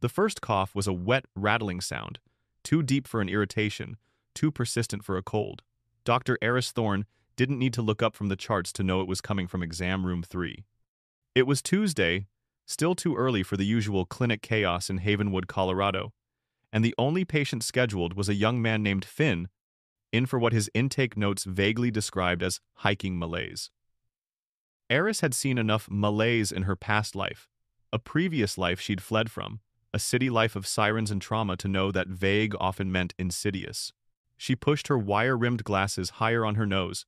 The first cough was a wet, rattling sound, too deep for an irritation, too persistent for a cold. Dr. Eris Thorne didn't need to look up from the charts to know it was coming from exam room 3. It was Tuesday, still too early for the usual clinic chaos in Havenwood, Colorado, and the only patient scheduled was a young man named Finn, in for what his intake notes vaguely described as hiking malaise. Eris had seen enough malaise in her past life, a previous life she'd fled from, a city life of sirens and trauma, to know that vague often meant insidious. She pushed her wire-rimmed glasses higher on her nose,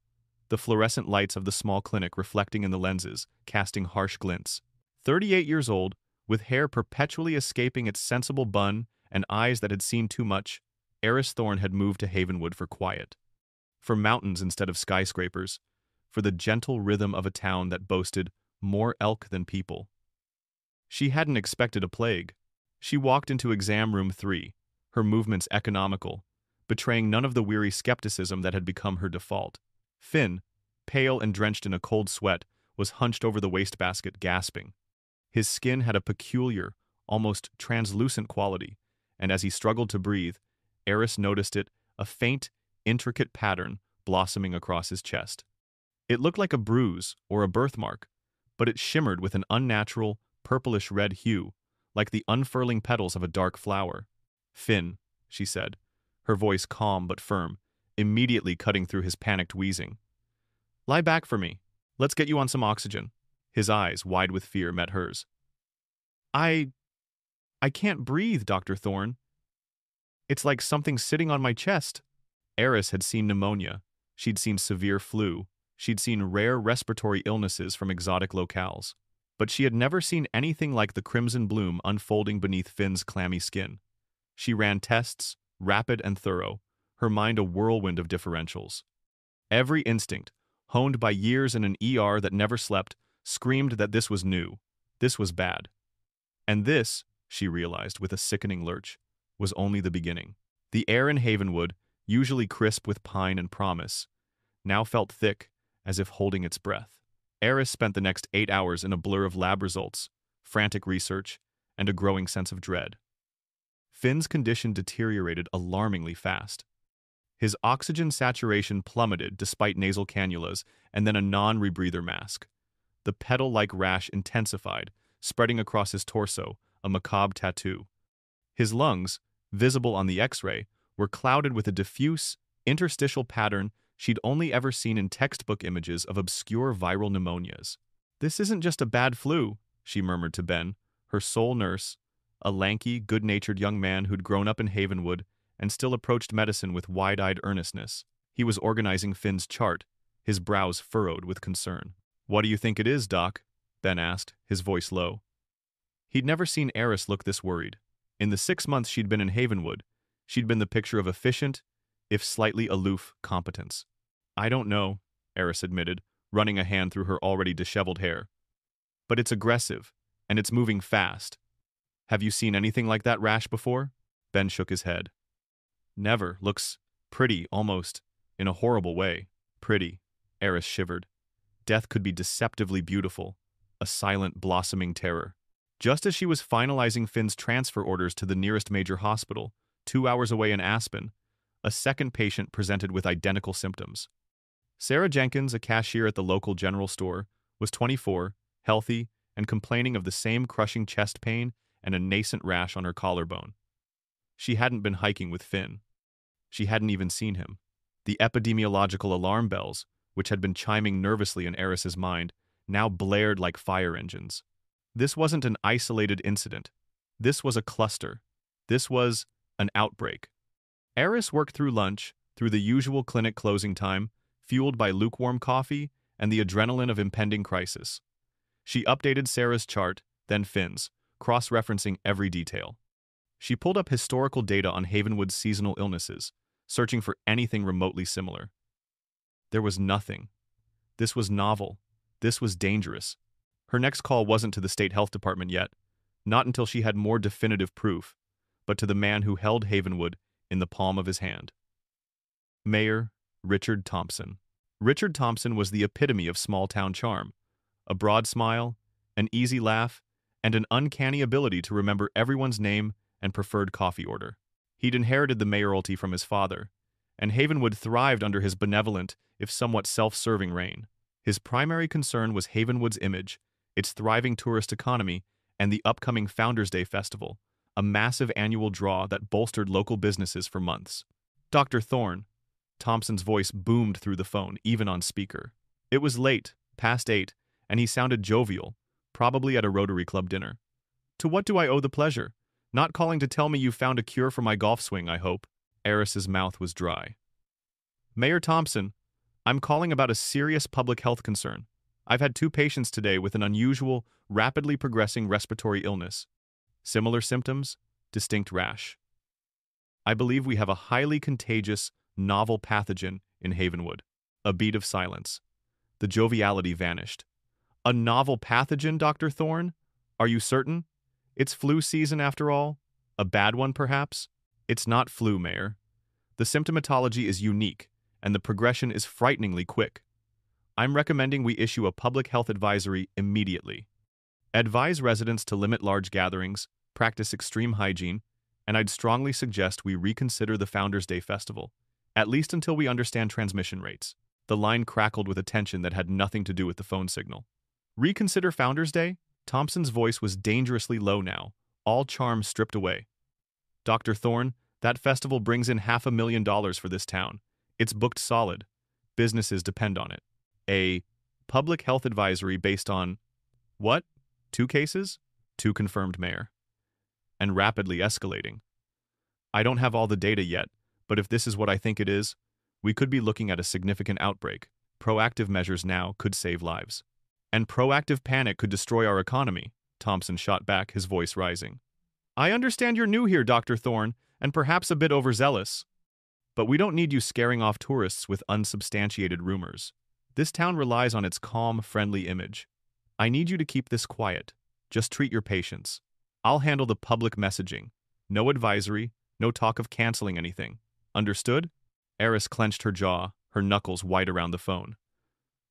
the fluorescent lights of the small clinic reflecting in the lenses, casting harsh glints. 38 years old, with hair perpetually escaping its sensible bun and eyes that had seen too much, Eris Thorne had moved to Havenwood for quiet, for mountains instead of skyscrapers, for the gentle rhythm of a town that boasted more elk than people. She hadn't expected a plague. She walked into exam room 3, her movements economical, betraying none of the weary skepticism that had become her default. Finn, pale and drenched in a cold sweat, was hunched over the wastebasket, gasping. His skin had a peculiar, almost translucent quality, and as he struggled to breathe, Eris noticed it, a faint, intricate pattern blossoming across his chest. It looked like a bruise or a birthmark, but it shimmered with an unnatural, purplish-red hue, like the unfurling petals of a dark flower. "Finn," she said, her voice calm but firm, immediately cutting through his panicked wheezing. "Lie back for me. Let's get you on some oxygen." His eyes, wide with fear, met hers. I can't breathe, Dr. Thorne. It's like something sitting on my chest." Eris had seen pneumonia. She'd seen severe flu. She'd seen rare respiratory illnesses from exotic locales. But she had never seen anything like the crimson bloom unfolding beneath Finn's clammy skin. She ran tests, rapid and thorough, her mind a whirlwind of differentials. Every instinct, honed by years in an ER that never slept, screamed that this was new, this was bad. And this, she realized with a sickening lurch, was only the beginning. The air in Havenwood, usually crisp with pine and promise, now felt thick, as if holding its breath. Eris spent the next 8 hours in a blur of lab results, frantic research, and a growing sense of dread. Finn's condition deteriorated alarmingly fast. His oxygen saturation plummeted despite nasal cannulas and then a non-rebreather mask. The petal-like rash intensified, spreading across his torso, a macabre tattoo. His lungs, visible on the X-ray, were clouded with a diffuse, interstitial pattern she'd only ever seen in textbook images of obscure viral pneumonias. "This isn't just a bad flu," she murmured to Ben, her sole nurse, a lanky, good-natured young man who'd grown up in Havenwood and still approached medicine with wide-eyed earnestness. He was organizing Finn's chart, his brows furrowed with concern. "What do you think it is, Doc?" Ben asked, his voice low. He'd never seen Eris look this worried. In the 6 months she'd been in Havenwood, she'd been the picture of efficient, if slightly aloof, competence. "I don't know," Eris admitted, running a hand through her already disheveled hair. "But it's aggressive, and it's moving fast. Have you seen anything like that rash before?" Ben shook his head. "Never. Looks pretty, almost, in a horrible way." "Pretty," Eris shivered. Death could be deceptively beautiful, a silent, blossoming terror. Just as she was finalizing Finn's transfer orders to the nearest major hospital, 2 hours away in Aspen, a second patient presented with identical symptoms. Sarah Jenkins, a cashier at the local general store, was 24, healthy, and complaining of the same crushing chest pain and a nascent rash on her collarbone. She hadn't been hiking with Finn. She hadn't even seen him. The epidemiological alarm bells, which had been chiming nervously in Eris's mind, now blared like fire engines. This wasn't an isolated incident. This was a cluster. This was an outbreak. Eris worked through lunch, through the usual clinic closing time, fueled by lukewarm coffee and the adrenaline of impending crisis. She updated Sarah's chart, then Finn's, cross-referencing every detail. She pulled up historical data on Havenwood's seasonal illnesses, searching for anything remotely similar. There was nothing. This was novel. This was dangerous. Her next call wasn't to the state health department yet, not until she had more definitive proof, but to the man who held Havenwood in the palm of his hand. Mayor Richard Thompson. Richard Thompson was the epitome of small-town charm. A broad smile, an easy laugh, and an uncanny ability to remember everyone's name and preferred coffee order. He'd inherited the mayoralty from his father, and Havenwood thrived under his benevolent, if somewhat self-serving reign. His primary concern was Havenwood's image, its thriving tourist economy, and the upcoming Founders Day Festival, a massive annual draw that bolstered local businesses for months. Dr. Thorne. Thompson's voice boomed through the phone, even on speaker. It was late, past 8, and he sounded jovial, probably at a Rotary Club dinner. To what do I owe the pleasure? Not calling to tell me you found a cure for my golf swing, I hope. Eris's mouth was dry. Mayor Thompson, I'm calling about a serious public health concern. I've had 2 patients today with an unusual, rapidly progressing respiratory illness. Similar symptoms, distinct rash. I believe we have a highly contagious, novel pathogen in Havenwood. A beat of silence. The joviality vanished. A novel pathogen, Dr. Thorne? Are you certain? It's flu season after all? A bad one, perhaps? It's not flu, Mayor. The symptomatology is unique, and the progression is frighteningly quick. I'm recommending we issue a public health advisory immediately. Advise residents to limit large gatherings, practice extreme hygiene, and I'd strongly suggest we reconsider the Founders Day Festival, at least until we understand transmission rates. The line crackled with a tension that had nothing to do with the phone signal. Reconsider Founders Day? Thompson's voice was dangerously low now, all charm stripped away. Dr. Thorne, that festival brings in $500,000 for this town. It's booked solid. Businesses depend on it. A public health advisory based on what? 2 cases? 2 confirmed, Mayor. And rapidly escalating. I don't have all the data yet, but if this is what I think it is, we could be looking at a significant outbreak. Proactive measures now could save lives. And proactive panic could destroy our economy, Thompson shot back, his voice rising. I understand you're new here, Dr. Thorne, and perhaps a bit overzealous. But we don't need you scaring off tourists with unsubstantiated rumors. This town relies on its calm, friendly image. I need you to keep this quiet. Just treat your patients. I'll handle the public messaging. No advisory, no talk of canceling anything. Understood? Eris clenched her jaw, her knuckles white around the phone.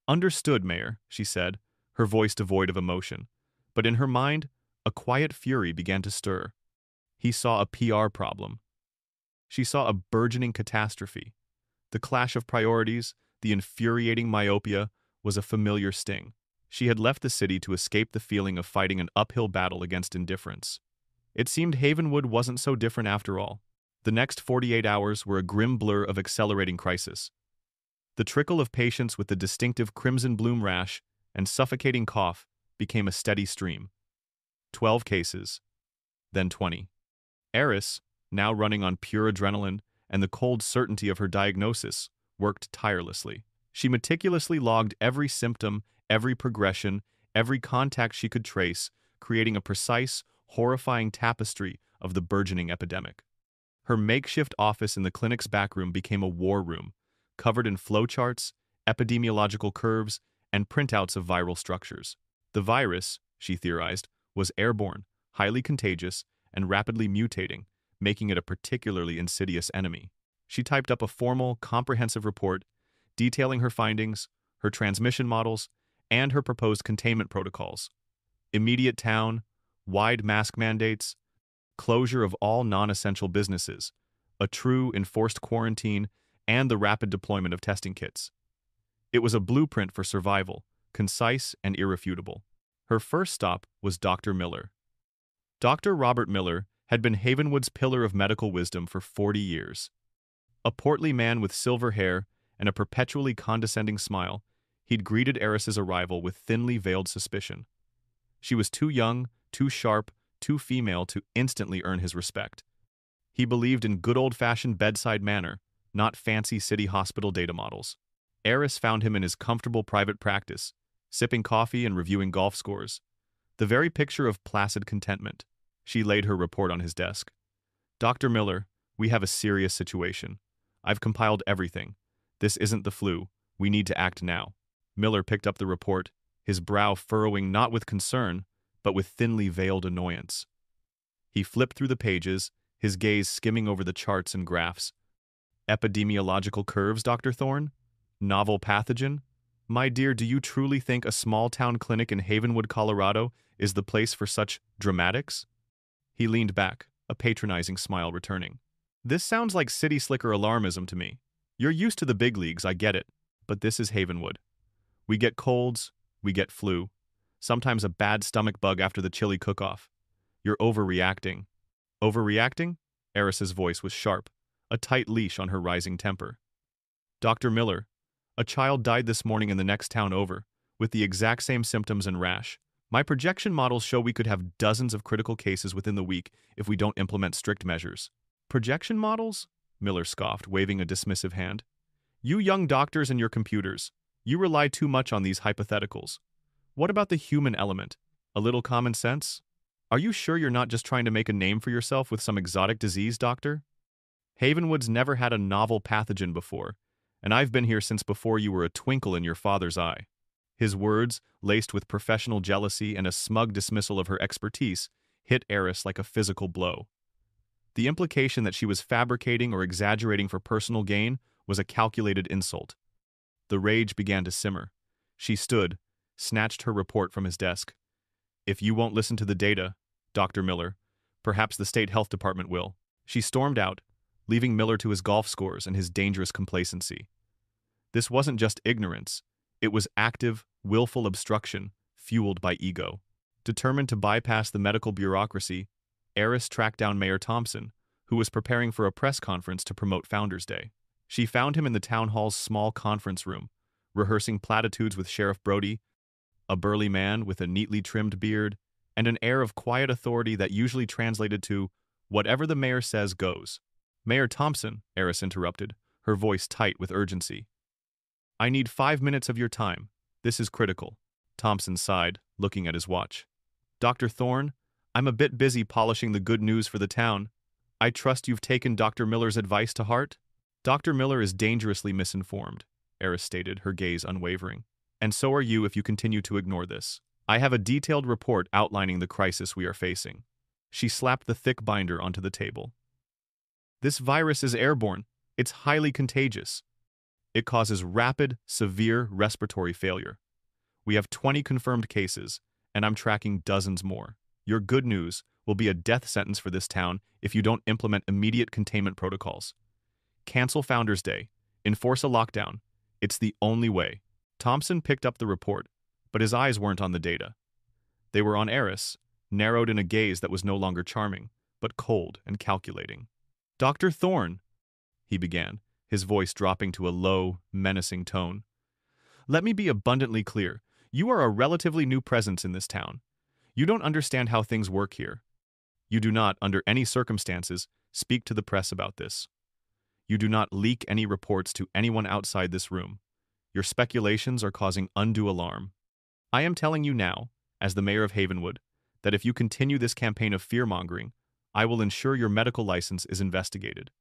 Understood, Mayor, she said, her voice devoid of emotion. But in her mind, a quiet fury began to stir. He saw a PR problem. She saw a burgeoning catastrophe. The clash of priorities, the infuriating myopia, was a familiar sting. She had left the city to escape the feeling of fighting an uphill battle against indifference. It seemed Havenwood wasn't so different after all. The next 48 hours were a grim blur of accelerating crisis. The trickle of patients with the distinctive crimson bloom rash and suffocating cough became a steady stream. 12 cases, then 20. Eris, now running on pure adrenaline and the cold certainty of her diagnosis, worked tirelessly. She meticulously logged every symptom, every progression, every contact she could trace, creating a precise, horrifying tapestry of the burgeoning epidemic. Her makeshift office in the clinic's backroom became a war room, covered in flowcharts, epidemiological curves, and printouts of viral structures. The virus, she theorized, was airborne, highly contagious, and rapidly mutating, making it a particularly insidious enemy. She typed up a formal, comprehensive report detailing her findings, her transmission models, and her proposed containment protocols. Immediate town, wide mask mandates, closure of all non-essential businesses, a true enforced quarantine, and the rapid deployment of testing kits. It was a blueprint for survival, concise and irrefutable. Her first stop was Dr. Miller. Dr. Robert Miller had been Havenwood's pillar of medical wisdom for 40 years. A portly man with silver hair and a perpetually condescending smile, he'd greeted Eris's arrival with thinly veiled suspicion. She was too young, too sharp, too female to instantly earn his respect. He believed in good old-fashioned bedside manner, not fancy city hospital data models. Eris found him in his comfortable private practice, sipping coffee and reviewing golf scores. The very picture of placid contentment. She laid her report on his desk. Dr. Miller, we have a serious situation. I've compiled everything. This isn't the flu. We need to act now. Miller picked up the report, his brow furrowing not with concern, but with thinly veiled annoyance. He flipped through the pages, his gaze skimming over the charts and graphs. Epidemiological curves, Dr. Thorne? Novel pathogen? My dear, do you truly think a small-town clinic in Havenwood, Colorado, is the place for such dramatics? He leaned back, a patronizing smile returning. This sounds like city slicker alarmism to me. You're used to the big leagues, I get it. But this is Havenwood. We get colds, we get flu, sometimes a bad stomach bug after the chili cook-off. You're overreacting. Overreacting? Eris's voice was sharp, a tight leash on her rising temper. Dr. Miller, a child died this morning in the next town over, with the exact same symptoms and rash. My projection models show we could have dozens of critical cases within the week if we don't implement strict measures. Projection models? Miller scoffed, waving a dismissive hand. You young doctors and your computers. You rely too much on these hypotheticals. What about the human element? A little common sense? Are you sure you're not just trying to make a name for yourself with some exotic disease, doctor? Havenwood's never had a novel pathogen before, and I've been here since before you were a twinkle in your father's eye. His words, laced with professional jealousy and a smug dismissal of her expertise, hit Eris like a physical blow. The implication that she was fabricating or exaggerating for personal gain was a calculated insult. The rage began to simmer. She stood, snatched her report from his desk. If you won't listen to the data, Dr. Miller, perhaps the state health department will. She stormed out, leaving Miller to his golf scores and his dangerous complacency. This wasn't just ignorance. It was active, willful obstruction, fueled by ego. Determined to bypass the medical bureaucracy, Eris tracked down Mayor Thompson, who was preparing for a press conference to promote Founders Day. She found him in the town hall's small conference room, rehearsing platitudes with Sheriff Brody, a burly man with a neatly trimmed beard and an air of quiet authority that usually translated to, "Whatever the mayor says goes." "Mayor Thompson," Eris interrupted, her voice tight with urgency. "I need 5 minutes of your time. This is critical." Thompson sighed, looking at his watch. "Dr. Thorne, I'm a bit busy polishing the good news for the town. I trust you've taken Dr. Miller's advice to heart?" "Dr. Miller is dangerously misinformed," Eris stated, her gaze unwavering. "And so are you if you continue to ignore this. I have a detailed report outlining the crisis we are facing." She slapped the thick binder onto the table. "This virus is airborne. It's highly contagious. It causes rapid, severe respiratory failure. We have 20 confirmed cases, and I'm tracking dozens more. Your good news will be a death sentence for this town if you don't implement immediate containment protocols. Cancel Founders Day. Enforce a lockdown. It's the only way." Thompson picked up the report, but his eyes weren't on the data. They were on Eris, narrowed in a gaze that was no longer charming, but cold and calculating. "Dr. Thorne," he began, his voice dropping to a low, menacing tone. "Let me be abundantly clear. You are a relatively new presence in this town. You don't understand how things work here. You do not, under any circumstances, speak to the press about this. You do not leak any reports to anyone outside this room. Your speculations are causing undue alarm. I am telling you now, as the mayor of Havenwood, that if you continue this campaign of fear-mongering, I will ensure your medical license is investigated.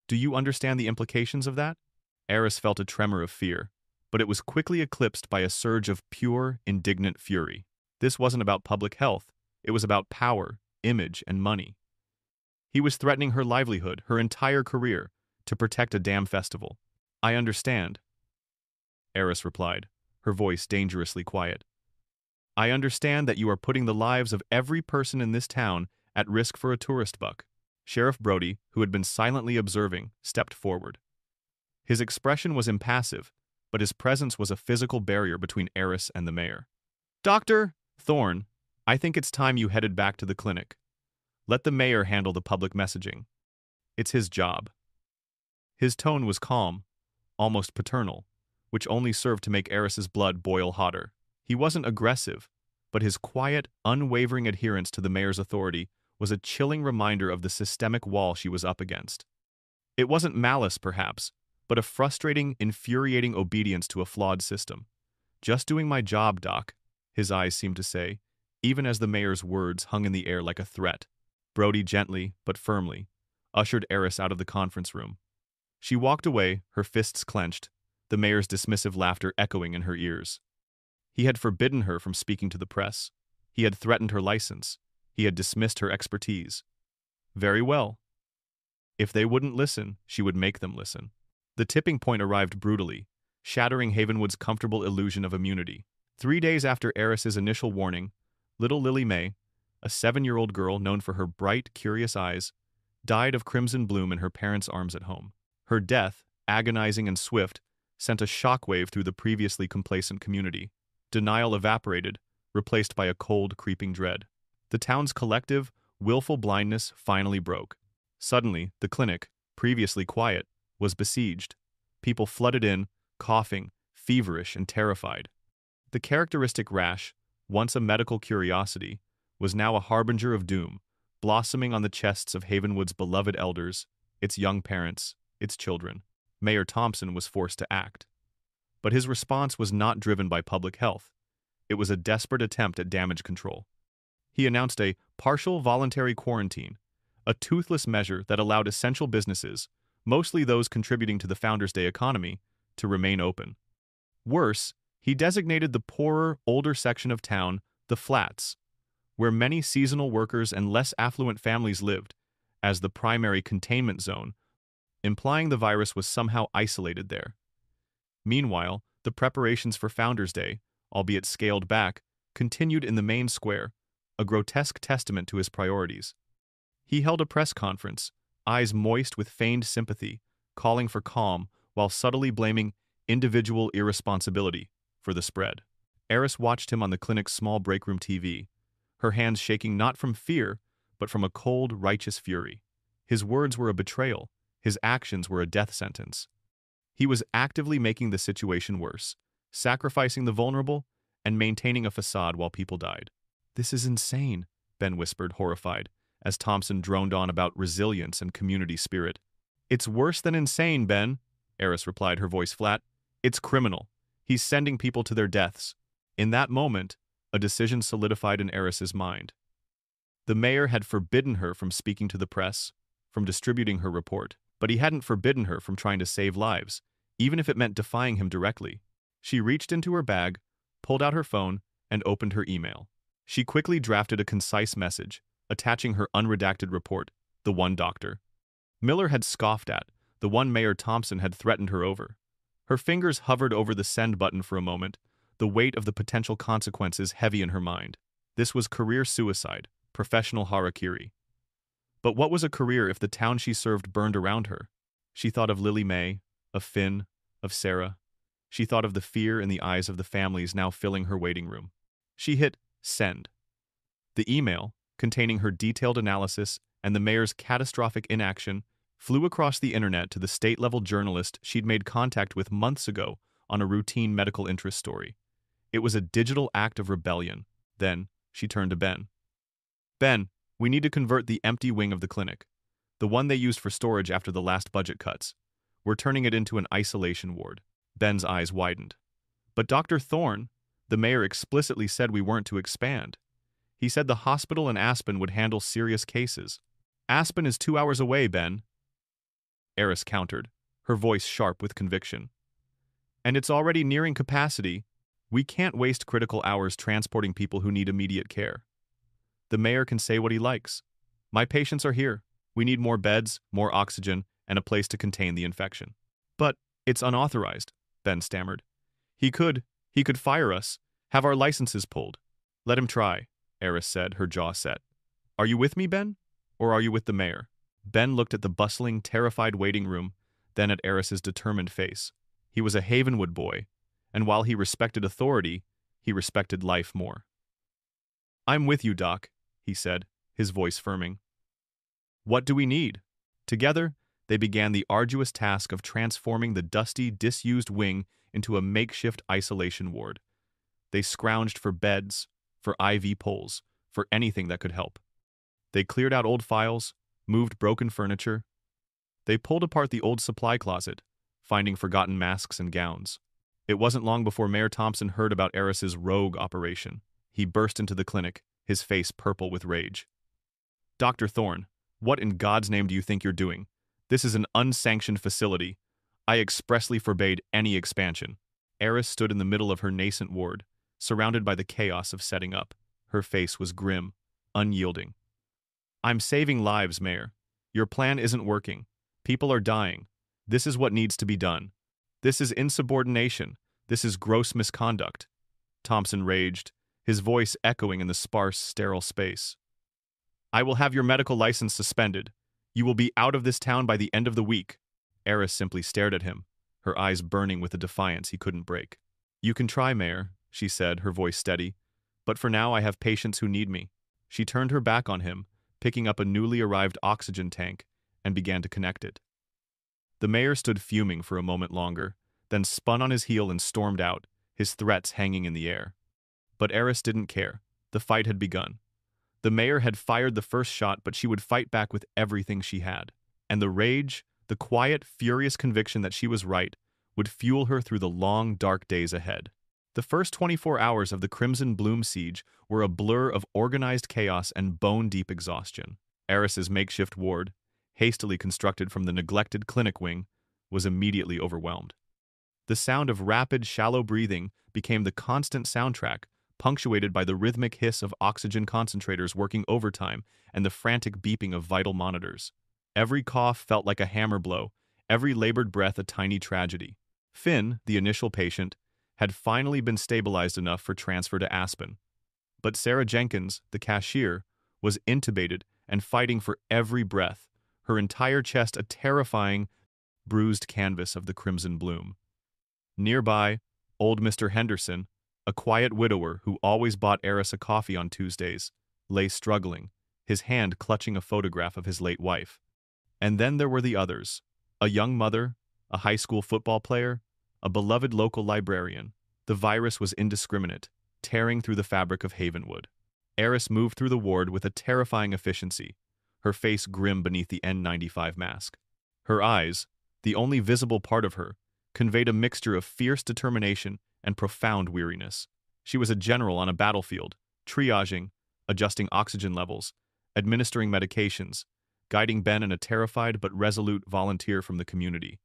Do you understand the implications of that?" Eris felt a tremor of fear, but it was quickly eclipsed by a surge of pure, indignant fury. This wasn't about public health. It was about power, image, and money. He was threatening her livelihood, her entire career, to protect a damn festival. "I understand," Eris replied, her voice dangerously quiet. "I understand that you are putting the lives of every person in this town at risk for a tourist buck." Sheriff Brody, who had been silently observing, stepped forward. His expression was impassive, but his presence was a physical barrier between Eris and the mayor. "Dr. Thorne, I think it's time you headed back to the clinic. Let the mayor handle the public messaging. It's his job." His tone was calm, almost paternal, which only served to make Eris's blood boil hotter. He wasn't aggressive, but his quiet, unwavering adherence to the mayor's authority was a chilling reminder of the systemic wall she was up against. It wasn't malice, perhaps, but a frustrating, infuriating obedience to a flawed system. "Just doing my job, Doc," his eyes seemed to say, even as the mayor's words hung in the air like a threat. Brody gently, but firmly, ushered Eris out of the conference room. She walked away, her fists clenched, the mayor's dismissive laughter echoing in her ears. He had forbidden her from speaking to the press. He had threatened her license. He had dismissed her expertise. Very well. If they wouldn't listen, she would make them listen. The tipping point arrived brutally. shattering Havenwood's comfortable illusion of immunity. 3 days after Eris's initial warning, little Lily May, a 7-year-old girl known for her bright, curious eyes, died of crimson bloom in her parents' arms at home. Her death, agonizing and swift, sent a shockwave through the previously complacent community. Denial evaporated, replaced by a cold, creeping dread. The town's collective, willful blindness finally broke. Suddenly, the clinic, previously quiet, was besieged. People flooded in, coughing, feverish and terrified. The characteristic rash, once a medical curiosity, was now a harbinger of doom, blossoming on the chests of Havenwood's beloved elders, its young parents, its children. Mayor Thompson was forced to act. But his response was not driven by public health. It was a desperate attempt at damage control. He announced a partial voluntary quarantine, a toothless measure that allowed essential businesses, mostly those contributing to the Founders' Day economy, to remain open. Worse, he designated the poorer, older section of town the Flats, where many seasonal workers and less affluent families lived, as the primary containment zone, implying the virus was somehow isolated there. Meanwhile, the preparations for Founders' Day, albeit scaled back, continued in the main square, a grotesque testament to his priorities. He held a press conference, eyes moist with feigned sympathy, calling for calm while subtly blaming individual irresponsibility for the spread. Eris watched him on the clinic's small breakroom TV, her hands shaking not from fear, but from a cold, righteous fury. His words were a betrayal, his actions were a death sentence. He was actively making the situation worse, sacrificing the vulnerable and maintaining a facade while people died. "This is insane," Ben whispered, horrified, as Thompson droned on about resilience and community spirit. "It's worse than insane, Ben," Eris replied, her voice flat. "It's criminal. He's sending people to their deaths." In that moment, a decision solidified in Eris's mind. The mayor had forbidden her from speaking to the press, from distributing her report, but he hadn't forbidden her from trying to save lives, even if it meant defying him directly. She reached into her bag, pulled out her phone, and opened her email. She quickly drafted a concise message, attaching her unredacted report, the one doctor Miller had scoffed at, the one Mayor Thompson had threatened her over. Her fingers hovered over the send button for a moment, the weight of the potential consequences heavy in her mind. This was career suicide, professional harakiri. But what was a career if the town she served burned around her? She thought of Lily May, of Finn, of Sarah. She thought of the fear in the eyes of the families now filling her waiting room. She hit send. The email, containing her detailed analysis and the mayor's catastrophic inaction, flew across the internet to the state-level journalist she'd made contact with months ago on a routine medical interest story. It was a digital act of rebellion. Then, she turned to Ben. "Ben, we need to convert the empty wing of the clinic, the one they used for storage after the last budget cuts. We're turning it into an isolation ward." Ben's eyes widened. "But Dr. Thorne, the mayor explicitly said we weren't to expand. He said the hospital in Aspen would handle serious cases." "Aspen is 2 hours away, Ben," Eris countered, her voice sharp with conviction. "And it's already nearing capacity. We can't waste critical hours transporting people who need immediate care. The mayor can say what he likes. My patients are here. We need more beds, more oxygen, and a place to contain the infection." "But it's unauthorized," Ben stammered. He could fire us, have our licenses pulled." "Let him try," Eris said, her jaw set. "Are you with me, Ben? Or are you with the mayor?" Ben looked at the bustling, terrified waiting room, then at Eris's determined face. He was a Havenwood boy, and while he respected authority, he respected life more. "I'm with you, Doc," he said, his voice firming. "What do we need?" Together, they began the arduous task of transforming the dusty, disused wing into a makeshift isolation ward. They scrounged for beds, for IV poles, for anything that could help. They cleared out old files, moved broken furniture. They pulled apart the old supply closet, finding forgotten masks and gowns. It wasn't long before Mayor Thompson heard about Eris's rogue operation. He burst into the clinic, his face purple with rage. "Dr. Thorne, what in God's name do you think you're doing? This is an unsanctioned facility. I expressly forbade any expansion." Eris stood in the middle of her nascent ward, surrounded by the chaos of setting up. Her face was grim, unyielding. "I'm saving lives, Mayor. Your plan isn't working. People are dying. This is what needs to be done." This is insubordination. This is gross misconduct. Thompson raged, his voice echoing in the sparse, sterile space. I will have your medical license suspended. You will be out of this town by the end of the week. Eris simply stared at him, her eyes burning with a defiance he couldn't break. You can try, Mayor, she said, her voice steady. But for now I have patients who need me. She turned her back on him, picking up a newly arrived oxygen tank, and began to connect it. The mayor stood fuming for a moment longer, then spun on his heel and stormed out, his threats hanging in the air. But Eris didn't care. The fight had begun. The mayor had fired the first shot, but she would fight back with everything she had. And the rage, the quiet, furious conviction that she was right, would fuel her through the long, dark days ahead. The first 24 hours of the Crimson Bloom siege were a blur of organized chaos and bone-deep exhaustion. Eris's makeshift ward, hastily constructed from the neglected clinic wing, was immediately overwhelmed. The sound of rapid, shallow breathing became the constant soundtrack, punctuated by the rhythmic hiss of oxygen concentrators working overtime and the frantic beeping of vital monitors. Every cough felt like a hammer blow, every labored breath a tiny tragedy. Finn, the initial patient, had finally been stabilized enough for transfer to Aspen. But Sarah Jenkins, the cashier, was intubated and fighting for every breath, her entire chest a terrifying, bruised canvas of the Crimson Bloom. Nearby, old Mr. Henderson, a quiet widower who always bought Eris a coffee on Tuesdays, lay struggling, his hand clutching a photograph of his late wife. And then there were the others, a young mother, a high school football player, a beloved local librarian. The virus was indiscriminate, tearing through the fabric of Havenwood. Eris moved through the ward with a terrifying efficiency, her face grim beneath the N95 mask. Her eyes, the only visible part of her, conveyed a mixture of fierce determination and profound weariness. She was a general on a battlefield, triaging, adjusting oxygen levels, administering medications, guiding Ben and a terrified but resolute volunteer from the community.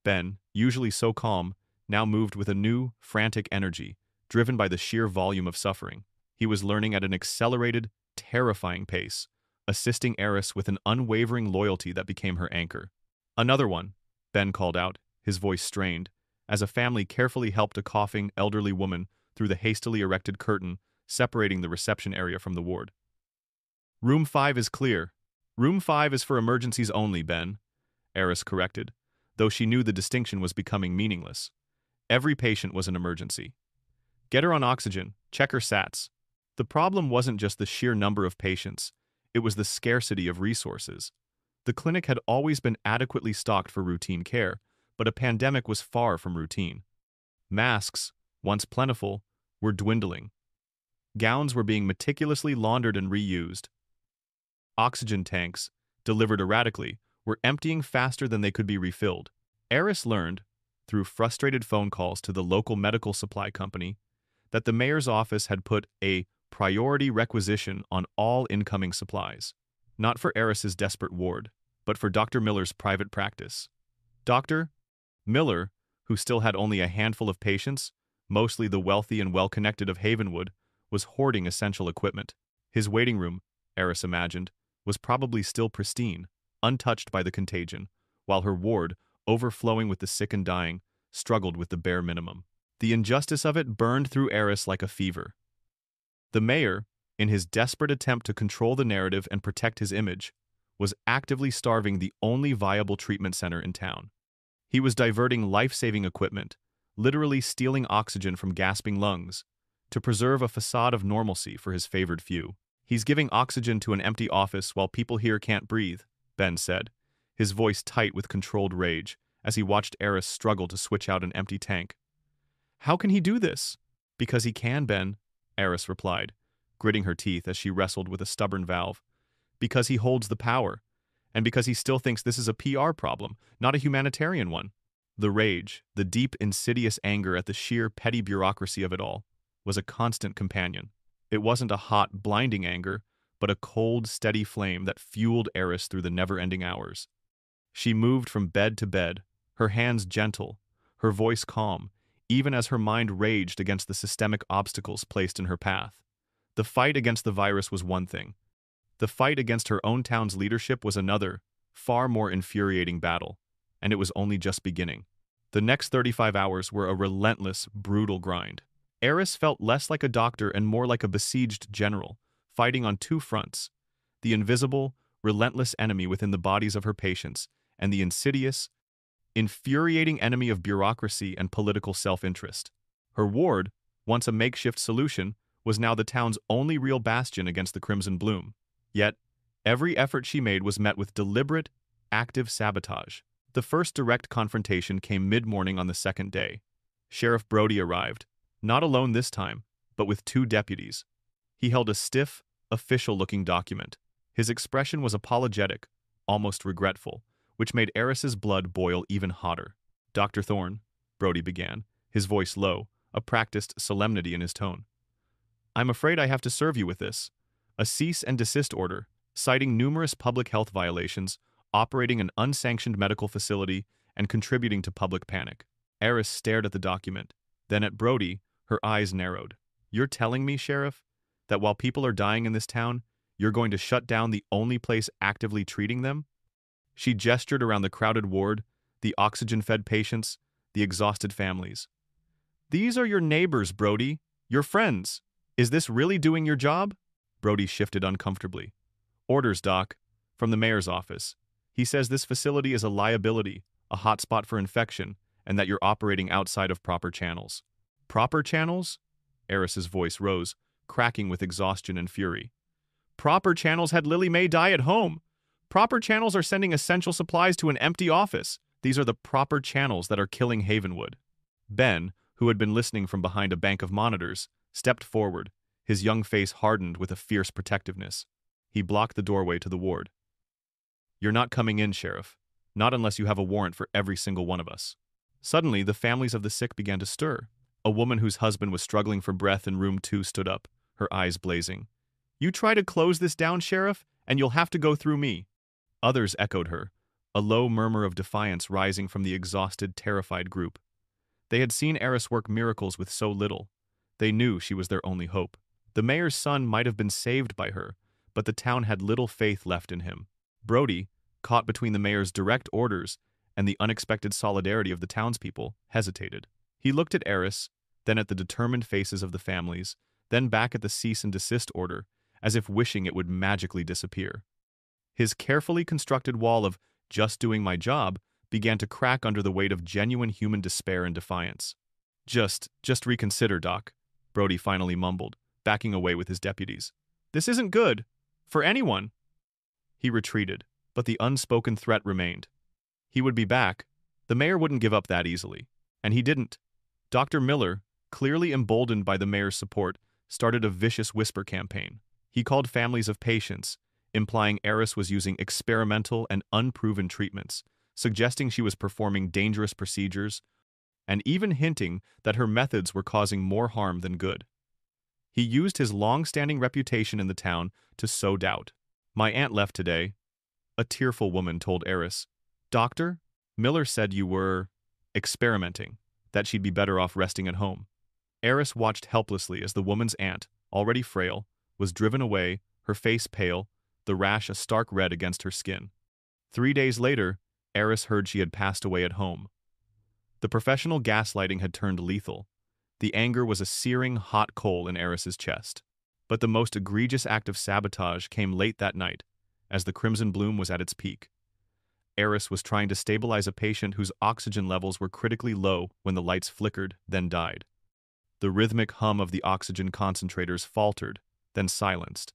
Ben, usually so calm, now moved with a new, frantic energy, driven by the sheer volume of suffering. He was learning at an accelerated, terrifying pace, assisting Eris with an unwavering loyalty that became her anchor. Another one, Ben called out, his voice strained, as a family carefully helped a coughing, elderly woman through the hastily erected curtain separating the reception area from the ward. Room 5 is clear. Room 5 is for emergencies only, Ben, Eris corrected, though she knew the distinction was becoming meaningless. Every patient was an emergency. Get her on oxygen, check her SATs. The problem wasn't just the sheer number of patients, it was the scarcity of resources. The clinic had always been adequately stocked for routine care, but a pandemic was far from routine. Masks, once plentiful, were dwindling. Gowns were being meticulously laundered and reused. Oxygen tanks, delivered erratically, were emptying faster than they could be refilled. Eris learned, through frustrated phone calls to the local medical supply company, that the mayor's office had put a priority requisition on all incoming supplies, not for Eris's desperate ward, but for Dr. Miller's private practice. Dr. Miller, who still had only a handful of patients, mostly the wealthy and well-connected of Havenwood, was hoarding essential equipment. His waiting room, Eris imagined, was probably still pristine, untouched by the contagion, while her ward, overflowing with the sick and dying, struggled with the bare minimum. The injustice of it burned through Eris like a fever. The mayor, in his desperate attempt to control the narrative and protect his image, was actively starving the only viable treatment center in town. He was diverting life-saving equipment, literally stealing oxygen from gasping lungs, to preserve a facade of normalcy for his favored few. He's giving oxygen to an empty office while people here can't breathe, Ben said, his voice tight with controlled rage, as he watched Eris struggle to switch out an empty tank. How can he do this? Because he can, Ben, Eris replied, gritting her teeth as she wrestled with a stubborn valve. Because he holds the power, and because he still thinks this is a PR problem, not a humanitarian one. The rage, the deep, insidious anger at the sheer, petty bureaucracy of it all, was a constant companion. It wasn't a hot, blinding anger, but a cold, steady flame that fueled Eris through the never-ending hours. She moved from bed to bed, her hands gentle, her voice calm, even as her mind raged against the systemic obstacles placed in her path. The fight against the virus was one thing. The fight against her own town's leadership was another, far more infuriating battle, and it was only just beginning. The next 35 hours were a relentless, brutal grind. Eris felt less like a doctor and more like a besieged general, fighting on two fronts: the invisible, relentless enemy within the bodies of her patients, and the insidious, infuriating enemy of bureaucracy and political self-interest. Her ward, once a makeshift solution, was now the town's only real bastion against the Crimson Bloom. Yet, every effort she made was met with deliberate, active sabotage. The first direct confrontation came mid-morning on the second day. Sheriff Brody arrived, not alone this time, but with two deputies. He held a stiff, official-looking document. His expression was apologetic, almost regretful, which made Eris's blood boil even hotter. "Dr. Thorne," Brody began, his voice low, a practiced solemnity in his tone. "I'm afraid I have to serve you with this. A cease and desist order, citing numerous public health violations, operating an unsanctioned medical facility, and contributing to public panic." Eris stared at the document, then at Brody, her eyes narrowed. "You're telling me, Sheriff, that while people are dying in this town, you're going to shut down the only place actively treating them?" She gestured around the crowded ward, the oxygen-fed patients, the exhausted families. "These are your neighbors, Brody. Your friends. Is this really doing your job?" Brody shifted uncomfortably. "Orders, Doc. From the mayor's office. He says this facility is a liability, a hotspot for infection, and that you're operating outside of proper channels." "Proper channels?" Eris's voice rose, cracking with exhaustion and fury. "Proper channels had Lily May die at home. Proper channels are sending essential supplies to an empty office. These are the proper channels that are killing Havenwood." Ben, who had been listening from behind a bank of monitors, stepped forward, his young face hardened with a fierce protectiveness. He blocked the doorway to the ward. "You're not coming in, Sheriff. Not unless you have a warrant for every single one of us." Suddenly, the families of the sick began to stir. A woman whose husband was struggling for breath in room 2 stood up, her eyes blazing. "You try to close this down, Sheriff, and you'll have to go through me." Others echoed her, a low murmur of defiance rising from the exhausted, terrified group. They had seen Eris work miracles with so little. They knew she was their only hope. The mayor's son might have been saved by her, but the town had little faith left in him. Brody, caught between the mayor's direct orders and the unexpected solidarity of the townspeople, hesitated. He looked at Eris, then at the determined faces of the families, then back at the cease and desist order, as if wishing it would magically disappear. His carefully constructed wall of "just doing my job" began to crack under the weight of genuine human despair and defiance. Just reconsider, Doc," Brody finally mumbled, backing away with his deputies. "This isn't good. For anyone." He retreated, but the unspoken threat remained. He would be back. The mayor wouldn't give up that easily. And he didn't. Dr. Miller, clearly emboldened by the mayor's support, started a vicious whisper campaign. He called families of patients, implying Eris was using experimental and unproven treatments, suggesting she was performing dangerous procedures, and even hinting that her methods were causing more harm than good. He used his long-standing reputation in the town to sow doubt. "My aunt left today," a tearful woman told Eris. "Doctor, Miller said you were experimenting, that she'd be better off resting at home." Eris watched helplessly as the woman's aunt, already frail, was driven away, her face pale, the rash a stark red against her skin. 3 days later, Eris heard she had passed away at home. The professional gaslighting had turned lethal. The anger was a searing hot coal in Eris's chest. But the most egregious act of sabotage came late that night, as the Crimson Bloom was at its peak. Eris was trying to stabilize a patient whose oxygen levels were critically low when the lights flickered, then died. The rhythmic hum of the oxygen concentrators faltered, then silenced.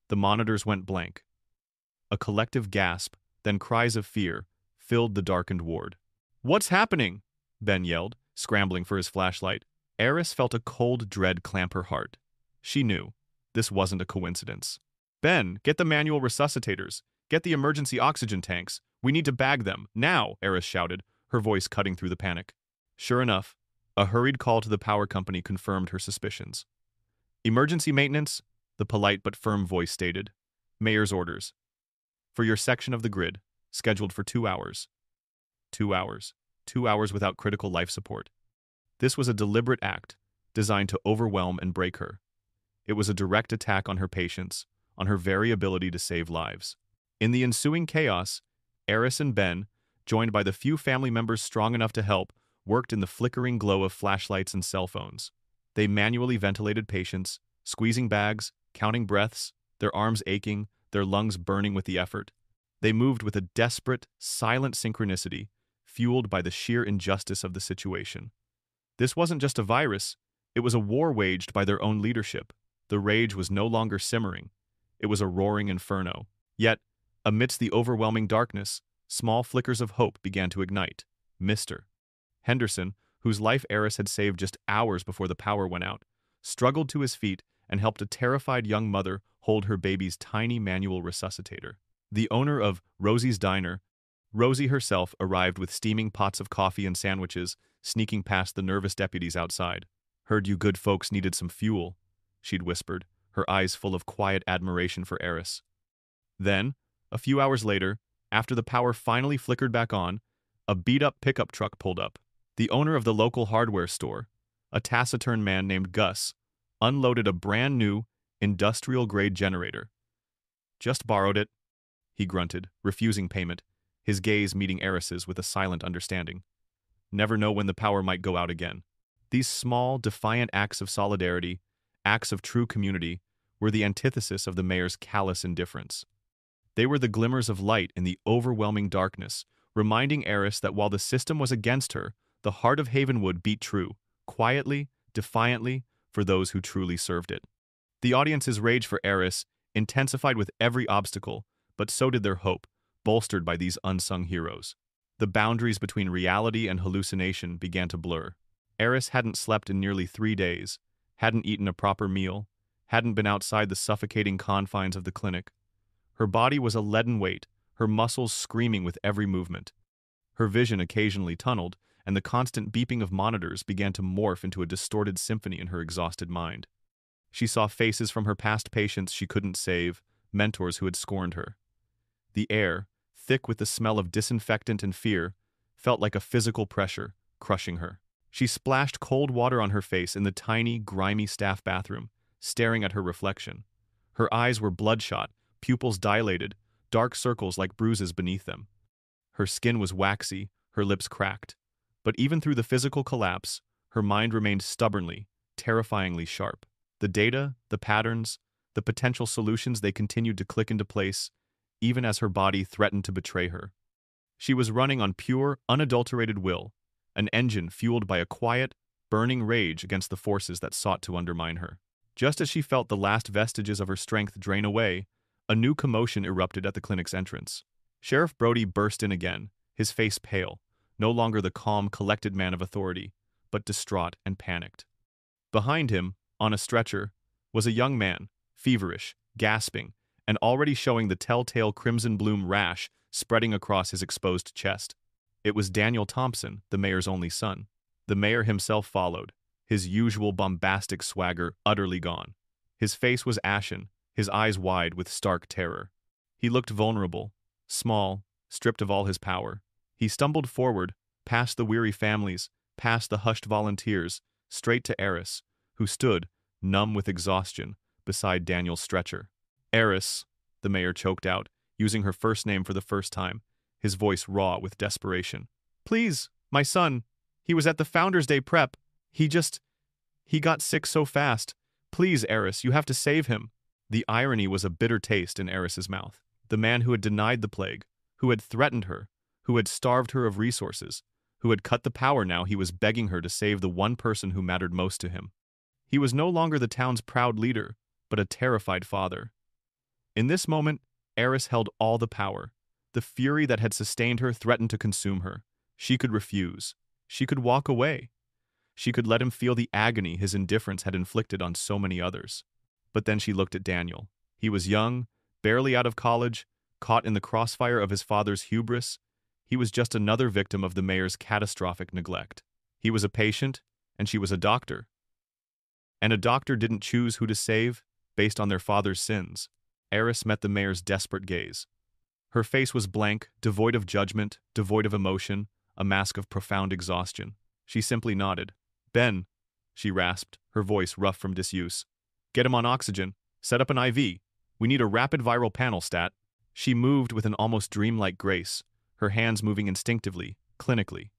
The monitors went blank. A collective gasp, then cries of fear, filled the darkened ward. "What's happening?" Ben yelled, scrambling for his flashlight. Eris felt a cold dread clamp her heart. She knew. This wasn't a coincidence. "Ben, get the manual resuscitators. Get the emergency oxygen tanks. We need to bag them, now," Eris shouted, her voice cutting through the panic. Sure enough, a hurried call to the power company confirmed her suspicions. "Emergency maintenance," the polite but firm voice stated. "Mayor's orders. For your section of the grid, scheduled for 2 hours. 2 hours. 2 hours without critical life support." This was a deliberate act, designed to overwhelm and break her. It was a direct attack on her patience, on her very ability to save lives. In the ensuing chaos, Eris and Ben, joined by the few family members strong enough to help, worked in the flickering glow of flashlights and cell phones. They manually ventilated patients, squeezing bags, counting breaths, their arms aching, their lungs burning with the effort. They moved with a desperate, silent synchronicity, fueled by the sheer injustice of the situation. This wasn't just a virus, it was a war waged by their own leadership. The rage was no longer simmering. It was a roaring inferno. Yet, amidst the overwhelming darkness, small flickers of hope began to ignite. Mr. Henderson, whose life Eris had saved just hours before the power went out, struggled to his feet and helped a terrified young mother hold her baby's tiny manual resuscitator. The owner of Rosie's Diner, Rosie herself, arrived with steaming pots of coffee and sandwiches, sneaking past the nervous deputies outside. "Heard you good folks needed some fuel," she'd whispered, her eyes full of quiet admiration for Eris. Then, a few hours later, after the power finally flickered back on, a beat-up pickup truck pulled up. The owner of the local hardware store, a taciturn man named Gus, unloaded a brand-new, industrial-grade generator. "Just borrowed it," he grunted, refusing payment, his gaze meeting Eris's with a silent understanding. Never know when the power might go out again. These small, defiant acts of solidarity, acts of true community, were the antithesis of the mayor's callous indifference. They were the glimmers of light in the overwhelming darkness, reminding Eris that while the system was against her, the heart of Havenwood beat true, quietly, defiantly, for those who truly served it. The audience's rage for Eris intensified with every obstacle, but so did their hope, bolstered by these unsung heroes. The boundaries between reality and hallucination began to blur. Eris hadn't slept in nearly 3 days, hadn't eaten a proper meal, hadn't been outside the suffocating confines of the clinic. Her body was a leaden weight, her muscles screaming with every movement. Her vision occasionally tunneled, and the constant beeping of monitors began to morph into a distorted symphony in her exhausted mind. She saw faces from her past patients she couldn't save, mentors who had scorned her. The air, thick with the smell of disinfectant and fear, felt like a physical pressure, crushing her. She splashed cold water on her face in the tiny, grimy staff bathroom, staring at her reflection. Her eyes were bloodshot, pupils dilated, dark circles like bruises beneath them. Her skin was waxy, her lips cracked. But even through the physical collapse, her mind remained stubbornly, terrifyingly sharp. The data, the patterns, the potential solutions, they continued to click into place, even as her body threatened to betray her. She was running on pure, unadulterated will, an engine fueled by a quiet, burning rage against the forces that sought to undermine her. Just as she felt the last vestiges of her strength drain away, a new commotion erupted at the clinic's entrance. Sheriff Brody burst in again, his face pale, no longer the calm, collected man of authority, but distraught and panicked. Behind him, on a stretcher, was a young man, feverish, gasping, and already showing the telltale crimson bloom rash spreading across his exposed chest. It was Daniel Thompson, the mayor's only son. The mayor himself followed, his usual bombastic swagger utterly gone. His face was ashen, his eyes wide with stark terror. He looked vulnerable, small, stripped of all his power. He stumbled forward, past the weary families, past the hushed volunteers, straight to Eris, who stood, numb with exhaustion, beside Daniel's stretcher. "Eris," the mayor choked out, using her first name for the first time, his voice raw with desperation. "Please, my son. He was at the Founders' Day prep. He got sick so fast. Please, Eris, you have to save him." The irony was a bitter taste in Eris's mouth. The man who had denied the plague, who had threatened her, who had starved her of resources, who had cut the power, now he was begging her to save the one person who mattered most to him. He was no longer the town's proud leader, but a terrified father. In this moment, Eris held all the power. The fury that had sustained her threatened to consume her. She could refuse. She could walk away. She could let him feel the agony his indifference had inflicted on so many others. But then she looked at Daniel. He was young, barely out of college, caught in the crossfire of his father's hubris. He was just another victim of the mayor's catastrophic neglect. He was a patient, and she was a doctor. And a doctor didn't choose who to save based on their father's sins. Eris met the mayor's desperate gaze. Her face was blank, devoid of judgment, devoid of emotion, a mask of profound exhaustion. She simply nodded. "Ben," she rasped, her voice rough from disuse. "Get him on oxygen. Set up an IV. We need a rapid viral panel stat." She moved with an almost dreamlike grace, her hands moving instinctively, clinically.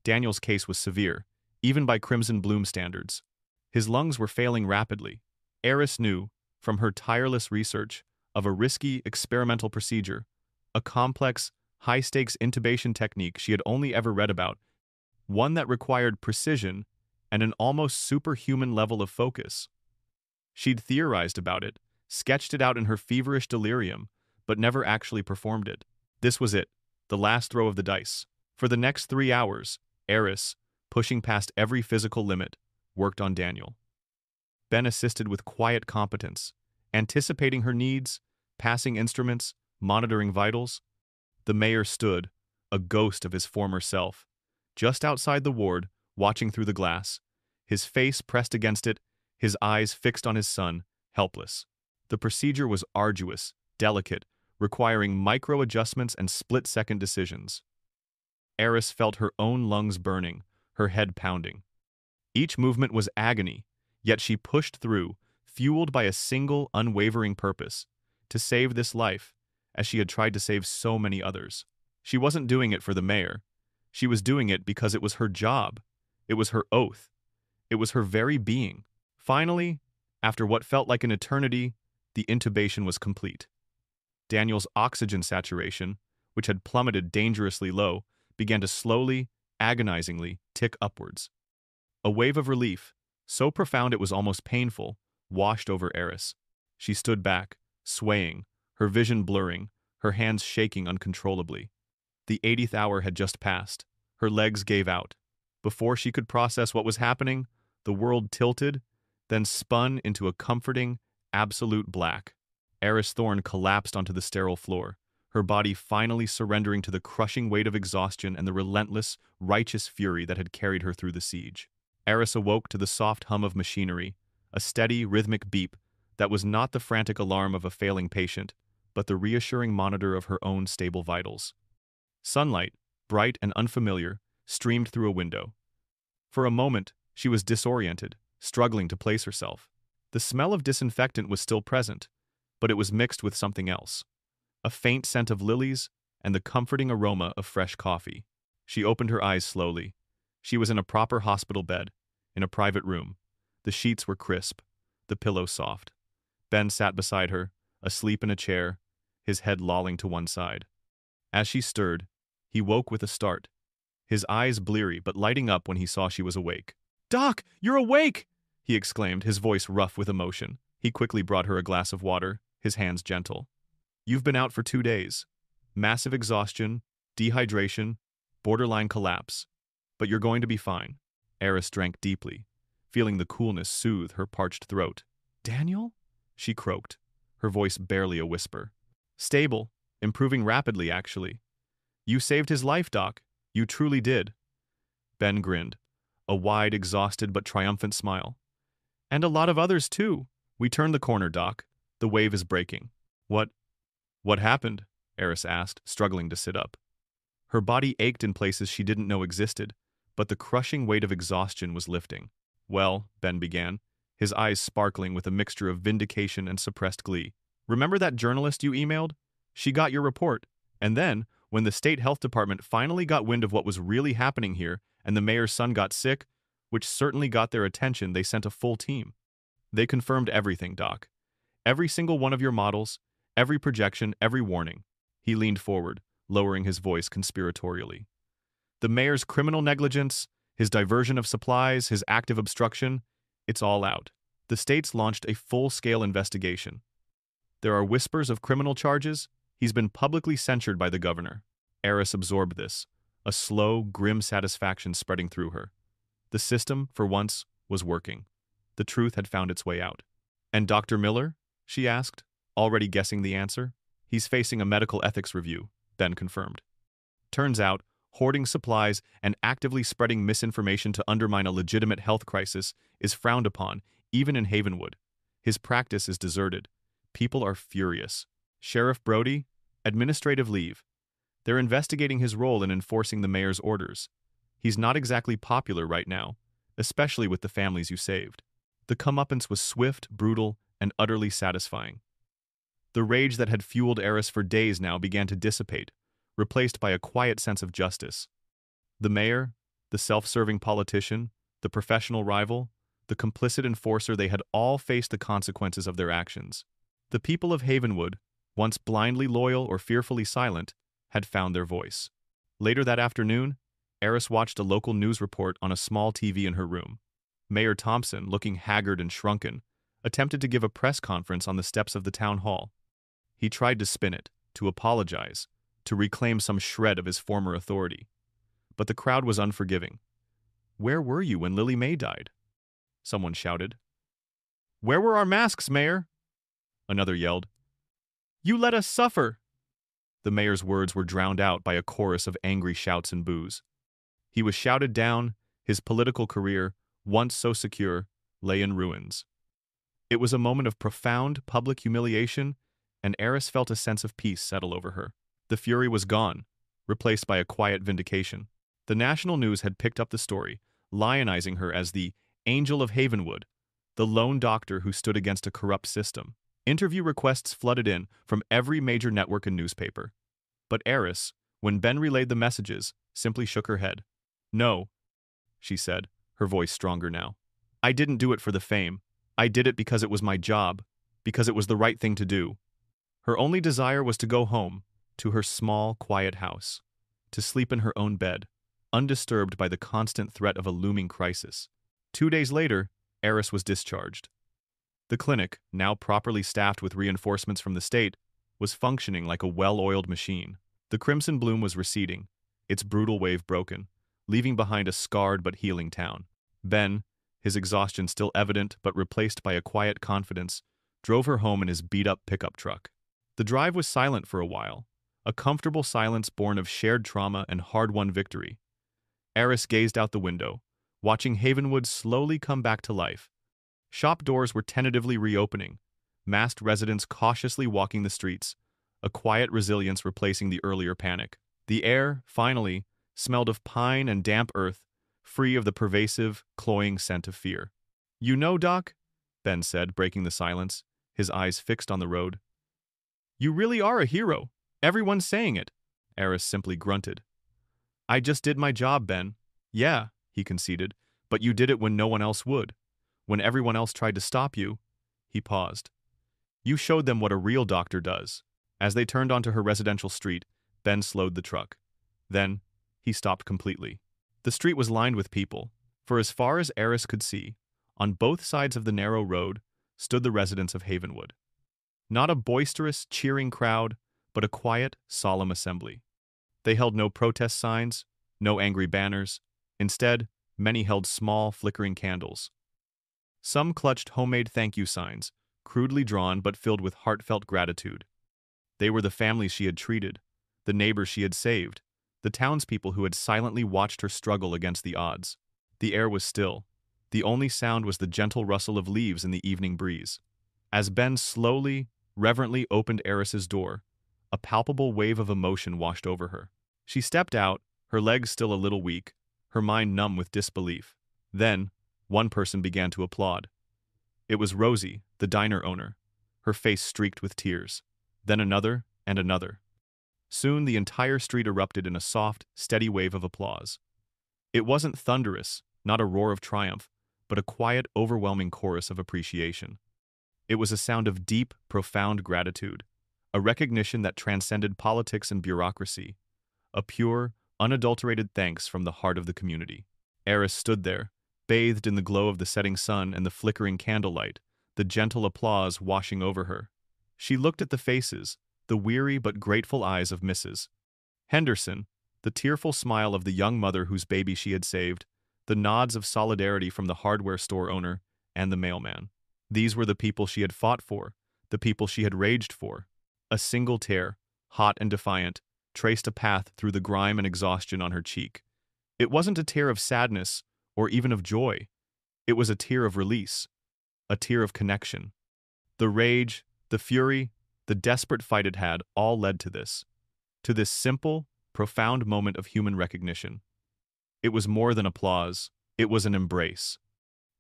Daniel's case was severe, even by Crimson Bloom standards. His lungs were failing rapidly. Eris knew, from her tireless research, of a risky experimental procedure, a complex, high-stakes intubation technique she had only ever read about, one that required precision and an almost superhuman level of focus. She'd theorized about it, sketched it out in her feverish delirium, but never actually performed it. This was it, the last throw of the dice. For the next 3 hours, Eris, pushing past every physical limit, worked on Daniel. Ben assisted with quiet competence, anticipating her needs, passing instruments, monitoring vitals. The mayor stood, a ghost of his former self, just outside the ward, watching through the glass, his face pressed against it, his eyes fixed on his son, helpless. The procedure was arduous, delicate, requiring micro-adjustments and split-second decisions. Eris felt her own lungs burning, her head pounding. Each movement was agony, yet she pushed through, fueled by a single, unwavering purpose: to save this life, as she had tried to save so many others. She wasn't doing it for the mayor. She was doing it because it was her job. It was her oath. It was her very being. Finally, after what felt like an eternity, the intubation was complete. Daniel's oxygen saturation, which had plummeted dangerously low, began to slowly, agonizingly tick upwards. A wave of relief, so profound it was almost painful, washed over Eris. She stood back, swaying, her vision blurring, her hands shaking uncontrollably. The 80th hour had just passed. Her legs gave out. Before she could process what was happening, the world tilted, then spun into a comforting, absolute black. Eris Thorne collapsed onto the sterile floor, her body finally surrendering to the crushing weight of exhaustion and the relentless, righteous fury that had carried her through the siege. Eris awoke to the soft hum of machinery, a steady, rhythmic beep that was not the frantic alarm of a failing patient, but the reassuring monitor of her own stable vitals. Sunlight, bright and unfamiliar, streamed through a window. For a moment, she was disoriented, struggling to place herself. The smell of disinfectant was still present, but it was mixed with something else: a faint scent of lilies and the comforting aroma of fresh coffee. She opened her eyes slowly. She was in a proper hospital bed, in a private room. The sheets were crisp, the pillow soft. Ben sat beside her, asleep in a chair, his head lolling to one side. As she stirred, he woke with a start, his eyes bleary but lighting up when he saw she was awake. "Doc, you're awake!" he exclaimed, his voice rough with emotion. He quickly brought her a glass of water, his hands gentle. "You've been out for 2 days. Massive exhaustion, dehydration, borderline collapse. But you're going to be fine." Eris drank deeply, feeling the coolness soothe her parched throat. "Daniel?" she croaked, her voice barely a whisper. "Stable, improving rapidly, actually. You saved his life, Doc. You truly did." Ben grinned, a wide, exhausted but triumphant smile. "And a lot of others, too. We turned the corner, Doc. The wave is breaking." What happened?" Eris asked, struggling to sit up. Her body ached in places she didn't know existed, but the crushing weight of exhaustion was lifting. "Well," Ben began, his eyes sparkling with a mixture of vindication and suppressed glee. "Remember that journalist you emailed? She got your report. And then, when the state health department finally got wind of what was really happening here and the mayor's son got sick, which certainly got their attention, they sent a full team. They confirmed everything, Doc. Every single one of your models, every projection, every warning." He leaned forward, lowering his voice conspiratorially. "The mayor's criminal negligence, his diversion of supplies, his active obstruction, it's all out. The state's launched a full-scale investigation. There are whispers of criminal charges. He's been publicly censured by the governor." Eris absorbed this, a slow, grim satisfaction spreading through her. The system, for once, was working. The truth had found its way out. "And Dr. Miller?" she asked, already guessing the answer. "He's facing a medical ethics review," Ben confirmed. "Turns out, hoarding supplies and actively spreading misinformation to undermine a legitimate health crisis is frowned upon, even in Havenwood. His practice is deserted. People are furious. Sheriff Brody? Administrative leave. They're investigating his role in enforcing the mayor's orders. He's not exactly popular right now, especially with the families you saved." The comeuppance was swift, brutal, and utterly satisfying. The rage that had fueled Eris for days now began to dissipate, replaced by a quiet sense of justice. The mayor, the self-serving politician, the professional rival, the complicit enforcer, they had all faced the consequences of their actions. The people of Havenwood, once blindly loyal or fearfully silent, had found their voice. Later that afternoon, Eris watched a local news report on a small TV in her room. Mayor Thompson, looking haggard and shrunken, attempted to give a press conference on the steps of the town hall. He tried to spin it, to apologize, to reclaim some shred of his former authority. But the crowd was unforgiving. "Where were you when Lily May died?" someone shouted. "Where were our masks, Mayor?" another yelled. "You let us suffer!" The mayor's words were drowned out by a chorus of angry shouts and boos. He was shouted down, his political career, once so secure, lay in ruins. It was a moment of profound public humiliation, and Eris felt a sense of peace settle over her. The fury was gone, replaced by a quiet vindication. The national news had picked up the story, lionizing her as the Angel of Havenwood, the lone doctor who stood against a corrupt system. Interview requests flooded in from every major network and newspaper. But Eris, when Ben relayed the messages, simply shook her head. "No," she said, her voice stronger now. "I didn't do it for the fame. I did it because it was my job, because it was the right thing to do." Her only desire was to go home, to her small, quiet house, to sleep in her own bed, undisturbed by the constant threat of a looming crisis. 2 days later, Eris was discharged. The clinic, now properly staffed with reinforcements from the state, was functioning like a well-oiled machine. The crimson bloom was receding, its brutal wave broken, leaving behind a scarred but healing town. Ben, his exhaustion still evident but replaced by a quiet confidence, drove her home in his beat-up pickup truck. The drive was silent for a while, a comfortable silence born of shared trauma and hard-won victory. Eris gazed out the window, watching Havenwood slowly come back to life. Shop doors were tentatively reopening, masked residents cautiously walking the streets, a quiet resilience replacing the earlier panic. The air, finally, smelled of pine and damp earth, free of the pervasive, cloying scent of fear. "You know, Doc," Ben said, breaking the silence, his eyes fixed on the road. "You really are a hero. Everyone's saying it." Eris simply grunted. "I just did my job, Ben." "Yeah," he conceded, "but you did it when no one else would. When everyone else tried to stop you." He paused. "You showed them what a real doctor does." As they turned onto her residential street, Ben slowed the truck. Then, he stopped completely. The street was lined with people. For as far as Eris could see, on both sides of the narrow road, stood the residents of Havenwood. Not a boisterous, cheering crowd, but a quiet, solemn assembly. They held no protest signs, no angry banners. Instead, many held small, flickering candles. Some clutched homemade thank you signs, crudely drawn but filled with heartfelt gratitude. They were the families she had treated, the neighbors she had saved, the townspeople who had silently watched her struggle against the odds. The air was still. The only sound was the gentle rustle of leaves in the evening breeze. As Ben slowly, reverently opened Eris's door, a palpable wave of emotion washed over her. She stepped out, her legs still a little weak, her mind numb with disbelief. Then, one person began to applaud. It was Rosie, the diner owner, her face streaked with tears. Then another and another. Soon the entire street erupted in a soft, steady wave of applause. It wasn't thunderous, not a roar of triumph, but a quiet, overwhelming chorus of appreciation. It was a sound of deep, profound gratitude, a recognition that transcended politics and bureaucracy, a pure, unadulterated thanks from the heart of the community. Eris stood there, bathed in the glow of the setting sun and the flickering candlelight, the gentle applause washing over her. She looked at the faces, the weary but grateful eyes of Mrs. Henderson, the tearful smile of the young mother whose baby she had saved, the nods of solidarity from the hardware store owner and the mailman. These were the people she had fought for, the people she had raged for. A single tear, hot and defiant, traced a path through the grime and exhaustion on her cheek. It wasn't a tear of sadness or even of joy. It was a tear of release, a tear of connection. The rage, the fury, the desperate fight it had all led to this simple, profound moment of human recognition. It was more than applause. It was an embrace.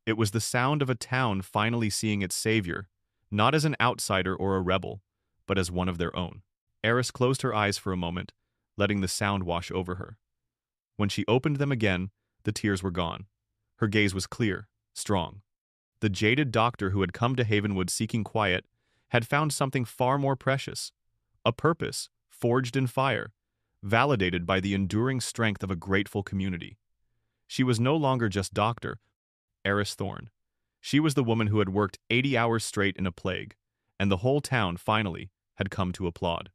It was the sound of a town finally seeing its savior, not as an outsider or a rebel, but as one of their own. Eris closed her eyes for a moment, letting the sound wash over her. When she opened them again, the tears were gone. Her gaze was clear, strong. The jaded doctor who had come to Havenwood seeking quiet had found something far more precious, a purpose forged in fire, validated by the enduring strength of a grateful community. She was no longer just Dr. Eris Thorne. She was the woman who had worked 80 hours straight in a plague, and the whole town, finally, had come to applaud.